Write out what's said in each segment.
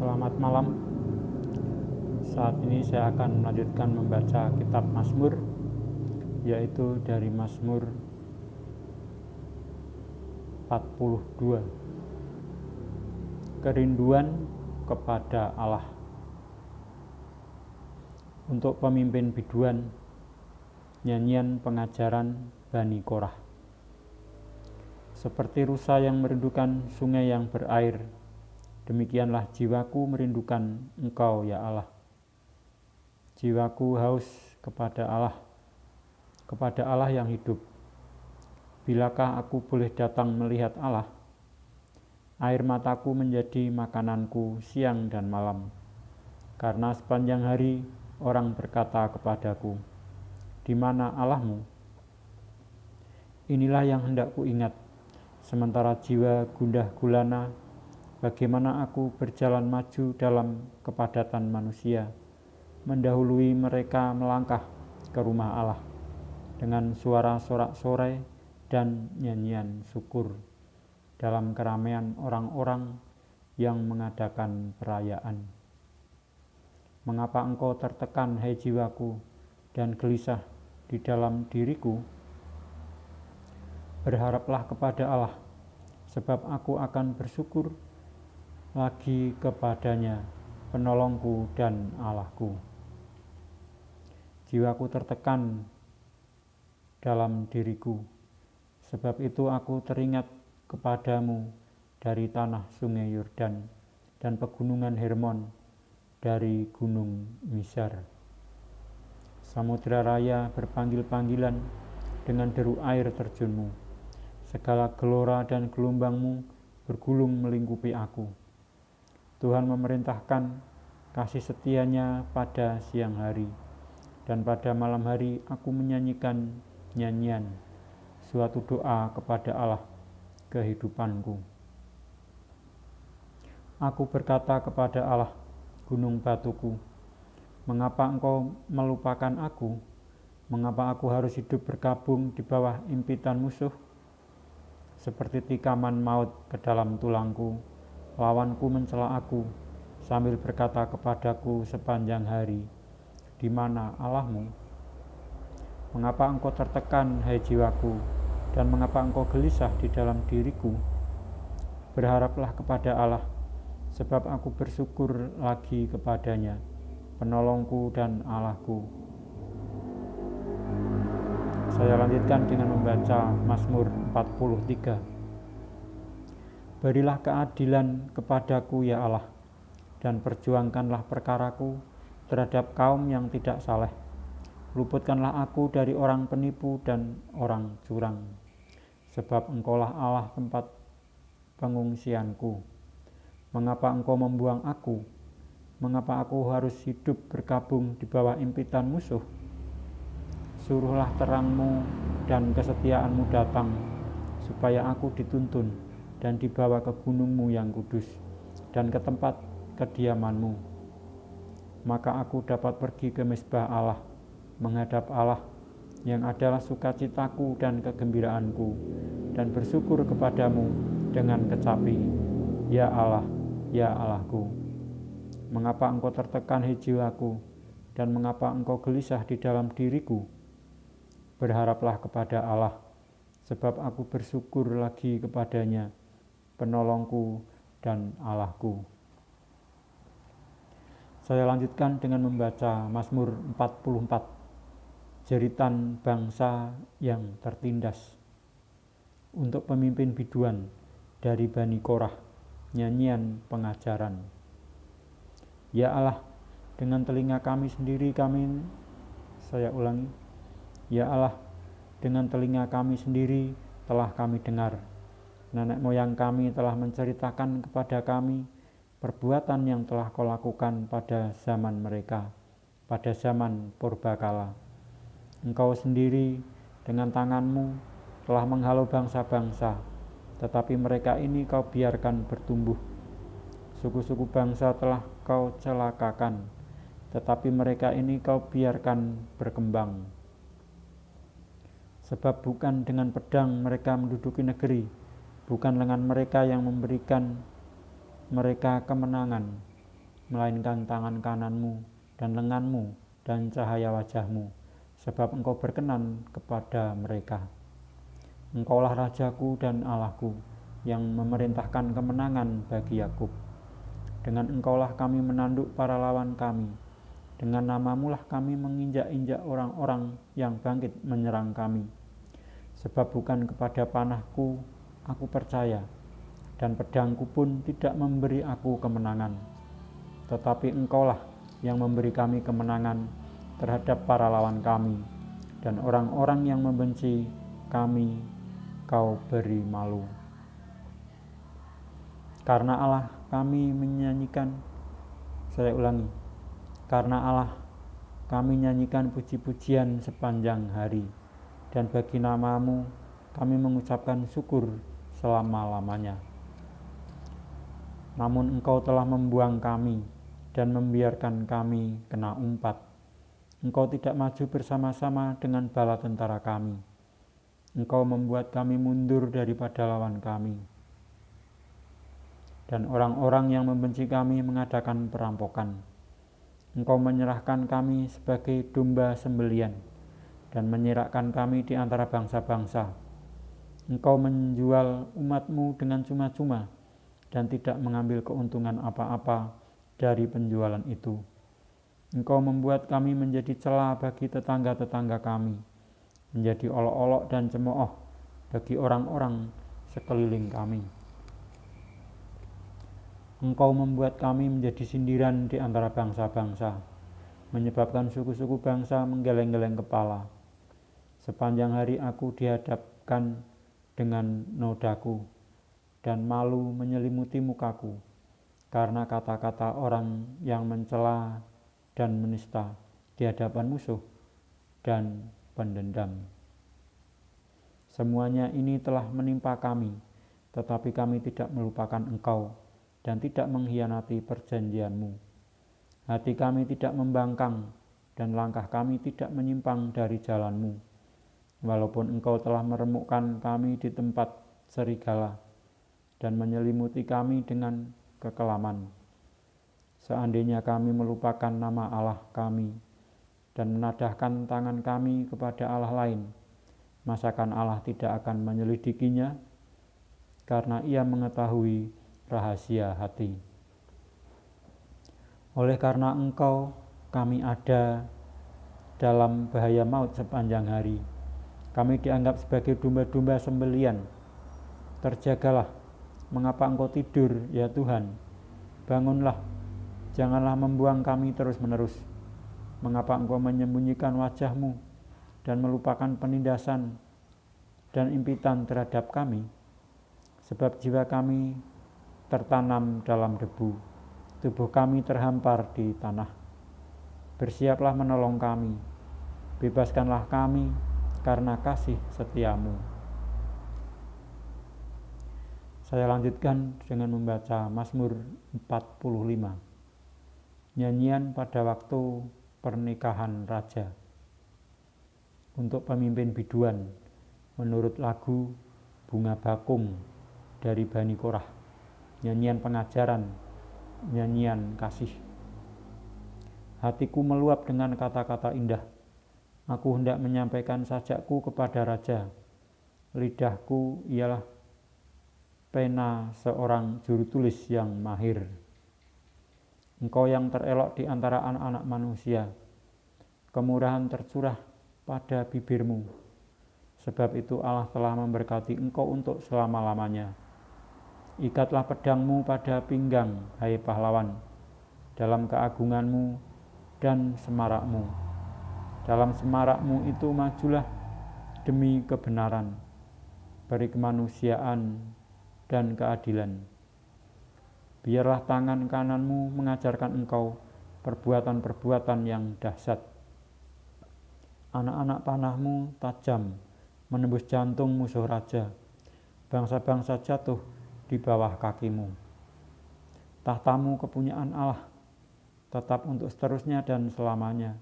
Selamat malam. Saat ini saya akan melanjutkan membaca kitab Mazmur, yaitu dari Mazmur 42. Kerinduan kepada Allah. Untuk pemimpin biduan, nyanyian pengajaran Bani Korah. Seperti rusa yang merindukan sungai yang berair, demikianlah jiwaku merindukan Engkau, ya Allah. Jiwaku haus kepada Allah yang hidup. Bilakah aku boleh datang melihat Allah? Air mataku menjadi makananku siang dan malam. Karena sepanjang hari orang berkata kepadaku, "Di mana Allahmu?" Inilah yang hendak ku ingat, sementara jiwa gundah gulana, bagaimana aku berjalan maju dalam kepadatan manusia, mendahului mereka melangkah ke rumah Allah dengan suara sorak-sorai dan nyanyian syukur dalam keramaian orang-orang yang mengadakan perayaan. Mengapa engkau tertekan, hai jiwaku, dan gelisah di dalam diriku? Berharaplah kepada Allah, sebab aku akan bersyukur lagi kepadanya, penolongku dan Allahku. Jiwaku tertekan dalam diriku, sebab itu aku teringat kepadamu dari tanah sungai Yordan dan pegunungan Hermon, dari gunung Misar. Samudra raya berpanggil-panggilan dengan deru air terjunmu. Segala gelora dan gelombangmu bergulung melingkupi aku. Tuhan memerintahkan kasih setianya pada siang hari, dan pada malam hari aku menyanyikan nyanyian, suatu doa kepada Allah kehidupanku. Aku berkata kepada Allah, gunung batuku, mengapa engkau melupakan aku? Mengapa aku harus hidup berkabung di bawah impitan musuh? Seperti tikaman maut ke dalam tulangku, lawanku mencela aku, sambil berkata kepadaku sepanjang hari, "Di mana Allahmu?" Mengapa engkau tertekan, hai jiwaku, dan mengapa engkau gelisah di dalam diriku? Berharaplah kepada Allah, sebab aku bersyukur lagi kepadanya, penolongku dan Allahku. Saya lanjutkan dengan membaca Mazmur 43. Berilah keadilan kepadaku, ya Allah, dan perjuangkanlah perkaraku terhadap kaum yang tidak saleh. Luputkanlah aku dari orang penipu dan orang curang, sebab Engkaulah Allah tempat pengungsianku. Mengapa Engkau membuang aku? Mengapa aku harus hidup berkabung di bawah impitan musuh? Suruhlah terangmu dan kesetiaanmu datang, supaya aku dituntun dan dibawa ke gunungmu yang kudus dan ke tempat kediamanmu. Maka aku dapat pergi ke mezbah Allah, menghadap Allah yang adalah sukacitaku dan kegembiraanku, dan bersyukur kepadamu dengan kecapi, ya Allah, ya Allahku. Mengapa engkau tertekan, hai jiwaku, dan mengapa engkau gelisah di dalam diriku? Berharaplah kepada Allah, sebab aku bersyukur lagi kepadanya, penolongku dan Allahku. Saya lanjutkan dengan membaca Mazmur 44, jeritan bangsa yang tertindas. Untuk pemimpin biduan dari Bani Korah, nyanyian pengajaran. Ya Allah, dengan telinga kami sendiri Ya Allah, dengan telinga kami sendiri telah kami dengar. Nenek moyang kami telah menceritakan kepada kami perbuatan yang telah Kau lakukan pada zaman mereka, pada zaman purbakala. Engkau sendiri dengan tangan-Mu telah menghalau bangsa-bangsa, tetapi mereka ini Kau biarkan bertumbuh. Suku-suku bangsa telah Kau celakakan, tetapi mereka ini Kau biarkan berkembang. Sebab bukan dengan pedang mereka menduduki negeri, bukan lengan mereka yang memberikan mereka kemenangan. melainkan tangan kananmu dan lenganmu dan cahaya wajahmu, sebab engkau berkenan kepada mereka. Engkaulah Rajaku dan Allahku, yang memerintahkan kemenangan bagi Yakub. Dengan engkaulah kami menanduk para lawan kami. Dengan namamulah kami menginjak-injak orang-orang yang bangkit menyerang kami. Sebab bukan kepada panahku aku percaya, dan pedangku pun tidak memberi aku kemenangan. Tetapi engkaulah yang memberi kami kemenangan terhadap para lawan kami, dan orang-orang yang membenci kami kau beri malu. Karena Allah kami menyanyikan, karena Allah kami nyanyikan puji-pujian sepanjang hari, dan bagi namamu kami mengucapkan syukur selama-lamanya. Namun engkau telah membuang kami dan membiarkan kami kena umpat. Engkau tidak maju bersama-sama dengan bala tentara kami. Engkau membuat kami mundur daripada lawan kami. Dan orang-orang yang membenci kami mengadakan perampokan. Engkau menyerahkan kami sebagai domba sembelian dan menyirakkan kami di antara bangsa-bangsa. Engkau menjual umatmu dengan cuma-cuma dan tidak mengambil keuntungan apa-apa dari penjualan itu. Engkau membuat kami menjadi celah bagi tetangga-tetangga kami, menjadi olok-olok dan cemooh bagi orang-orang sekeliling kami. Engkau membuat kami menjadi sindiran di antara bangsa-bangsa, menyebabkan suku-suku bangsa menggeleng-geleng kepala. Sepanjang hari aku dihadapkan dengan nodaku, dan malu menyelimuti mukaku, karena kata-kata orang yang mencela dan menista di hadapan musuh dan pendendam. Semuanya ini telah menimpa kami, tetapi kami tidak melupakan Engkau dan tidak mengkhianati perjanjian-Mu. Hati kami tidak membangkang dan langkah kami tidak menyimpang dari jalan-Mu. Walaupun Engkau telah meremukkan kami di tempat serigala dan menyelimuti kami dengan kekelaman. Seandainya kami melupakan nama Allah kami dan menadahkan tangan kami kepada Allah lain, masakan Allah tidak akan menyelidikinya? Karena Ia mengetahui rahasia hati. Oleh karena Engkau, kami ada dalam bahaya maut sepanjang hari. Kami dianggap sebagai domba-domba sembelian. Terjagalah, mengapa Engkau tidur, ya Tuhan? Bangunlah, janganlah membuang kami terus-menerus. Mengapa Engkau menyembunyikan wajah-Mu dan melupakan penindasan dan impitan terhadap kami? Sebab jiwa kami tertanam dalam debu, tubuh kami terhampar di tanah. Bersiaplah menolong kami, bebaskanlah kami karena kasih setia-Mu. Saya lanjutkan dengan membaca Mazmur 45, nyanyian pada waktu pernikahan raja. Untuk pemimpin biduan, menurut lagu Bunga Bakung dari Bani Korah, nyanyian pengajaran, nyanyian kasih. Hatiku meluap dengan kata-kata indah. Aku hendak menyampaikan sajakku kepada raja. Lidahku ialah pena seorang juru tulis yang mahir. Engkau yang terelok di antara anak-anak manusia, kemurahan tercurah pada bibirmu. Sebab itu Allah telah memberkati engkau untuk selama-lamanya. Ikatlah pedangmu pada pinggang, hai pahlawan, dalam keagunganmu dan semarakmu. Dalam semarakmu itu majulah demi kebenaran, beri kemanusiaan dan keadilan. Biarlah tangan kananmu mengajarkan engkau perbuatan-perbuatan yang dahsyat. Anak-anak panahmu tajam, menembus jantung musuh raja. Bangsa-bangsa jatuh di bawah kakimu. Tahtamu kepunyaan Allah, tetap untuk seterusnya dan selamanya,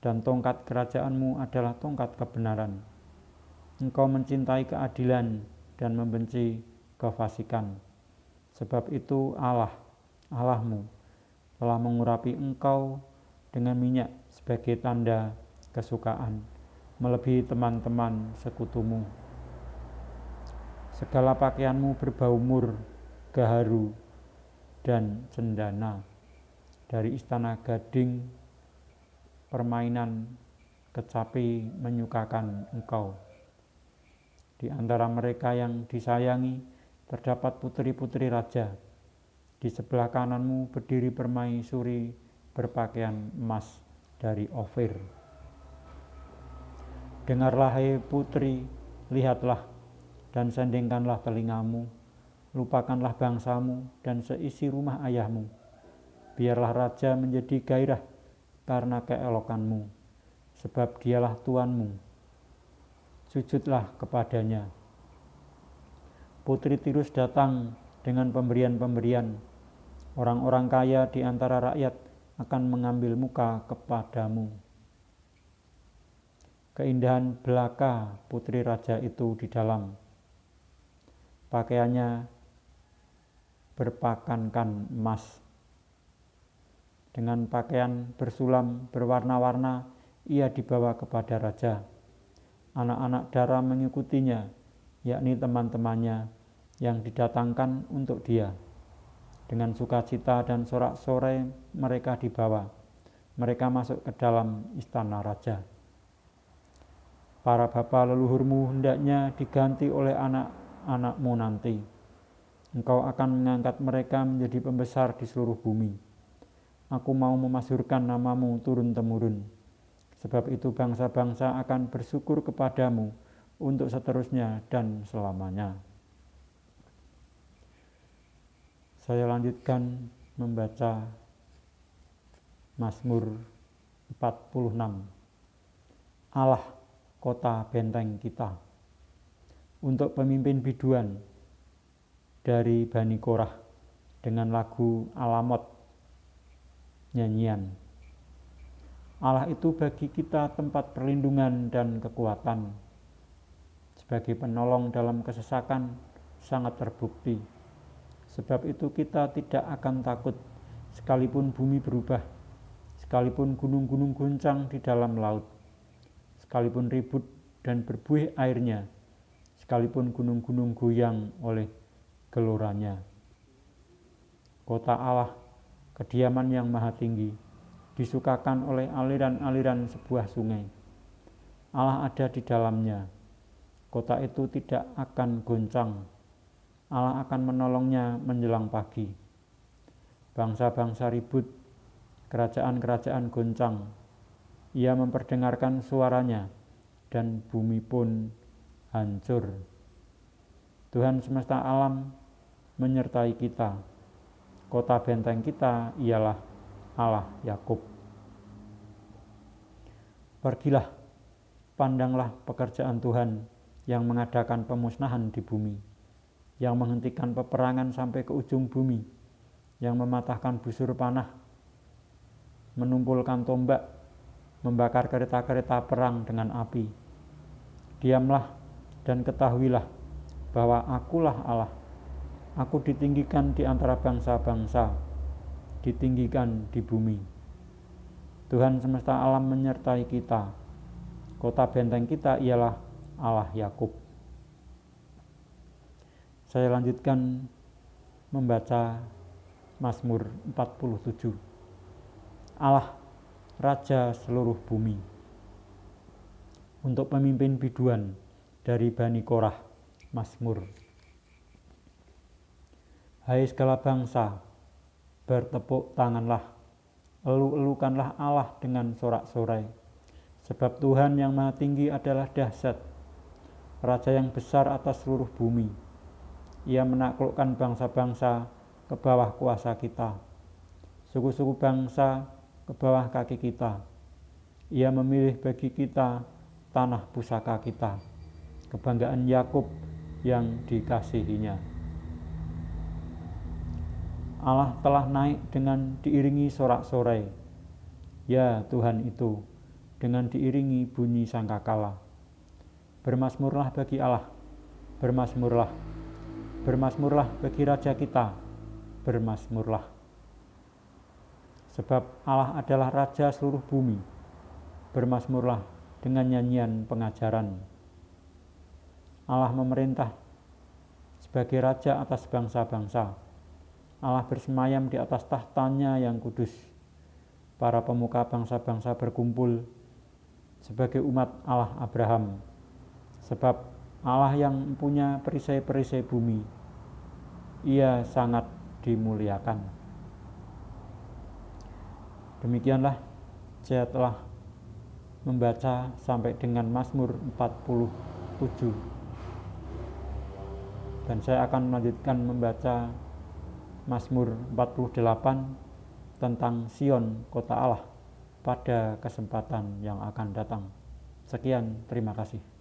dan tongkat kerajaanmu adalah tongkat kebenaran. Engkau mencintai keadilan dan membenci kefasikan. Sebab itu Allah, Allahmu, telah mengurapi engkau dengan minyak sebagai tanda kesukaan, melebihi teman-teman sekutumu. Segala pakaianmu berbau mur, gaharu, dan cendana. Dari istana gading, permainan kecapi menyukakan engkau. Di antara mereka yang disayangi terdapat putri-putri raja. Di sebelah kananmu berdiri permaisuri berpakaian emas dari Ofir. Dengarlah hai putri, lihatlah dan sendingkanlah telingamu. Lupakanlah bangsamu dan seisi rumah ayahmu. Biarlah raja menjadi gairah karena keelokanmu, sebab dialah Tuanmu. Sujudlah kepadanya. Putri Tirus datang dengan pemberian-pemberian. Orang-orang kaya di antara rakyat akan mengambil muka kepadamu. Keindahan belaka putri raja itu di dalam. Pakaiannya berpakankan emas. Dengan pakaian bersulam berwarna-warna ia dibawa kepada raja. Anak-anak dara mengikutinya, yakni teman-temannya yang didatangkan untuk dia. Dengan sukacita dan sorak-sorai mereka dibawa. Mereka masuk ke dalam istana raja. Para bapa leluhurmu hendaknya diganti oleh anak-anakmu nanti. Engkau akan mengangkat mereka menjadi pembesar di seluruh bumi. Aku mau memasyhurkan namamu turun-temurun. Sebab itu bangsa-bangsa akan bersyukur kepadamu untuk seterusnya dan selamanya. Saya lanjutkan membaca Mazmur 46. Allah, kota benteng kita. Untuk pemimpin biduan dari Bani Korah dengan lagu Alamot, nyanyian. Allah itu bagi kita tempat perlindungan dan kekuatan. Sebagai penolong dalam kesesakan sangat terbukti. Sebab itu kita tidak akan takut sekalipun bumi berubah, sekalipun gunung-gunung goncang di dalam laut, sekalipun ribut dan berbuih airnya, sekalipun gunung-gunung goyang oleh geloranya. Kota Allah, kediaman yang maha tinggi, disukakan oleh aliran-aliran sebuah sungai. Allah ada di dalamnya. Kota itu tidak akan goncang. Allah akan menolongnya menjelang pagi. Bangsa-bangsa ribut, kerajaan-kerajaan goncang. Ia memperdengarkan suaranya, dan bumi pun hancur. Tuhan semesta alam menyertai kita. Kota benteng kita ialah Allah Yakub. Pergilah, pandanglah pekerjaan Tuhan yang mengadakan pemusnahan di bumi, yang menghentikan peperangan sampai ke ujung bumi, yang mematahkan busur panah, menumpulkan tombak, membakar kereta-kereta perang dengan api. Diamlah dan ketahuilah bahwa Akulah Allah. Aku ditinggikan di antara bangsa-bangsa, ditinggikan di bumi. Tuhan semesta alam menyertai kita. Kota benteng kita ialah Allah Yakub. Saya lanjutkan membaca Mazmur 47. Allah, Raja seluruh bumi. Untuk pemimpin biduan dari Bani Korah, Mazmur. Hai segala bangsa, bertepuk tanganlah, elu-elukanlah Allah dengan sorak-sorai. Sebab Tuhan yang maha tinggi adalah dahsyat, Raja yang besar atas seluruh bumi. Ia menaklukkan bangsa-bangsa ke bawah kuasa kita, suku-suku bangsa ke bawah kaki kita. Ia memilih bagi kita tanah pusaka kita, kebanggaan Yakub yang dikasihinya. Allah telah naik dengan diiringi sorak-sorai. Ya Tuhan itu, dengan diiringi bunyi sangkakala. Bermazmurlah bagi Allah, bermazmurlah. Bermazmurlah bagi Raja kita, bermazmurlah. Sebab Allah adalah Raja seluruh bumi. Bermazmurlah dengan nyanyian pengajaran. Allah memerintah sebagai Raja atas bangsa-bangsa. Allah bersemayam di atas tahtanya yang kudus. Para pemuka bangsa-bangsa berkumpul sebagai umat Allah Abraham. Sebab Allah yang punya perisai-perisai bumi, Ia sangat dimuliakan. Demikianlah saya telah membaca sampai dengan Mazmur 47. Dan saya akan melanjutkan membaca Mazmur 48 tentang Sion, kota Allah, pada kesempatan yang akan datang. Sekian, terima kasih.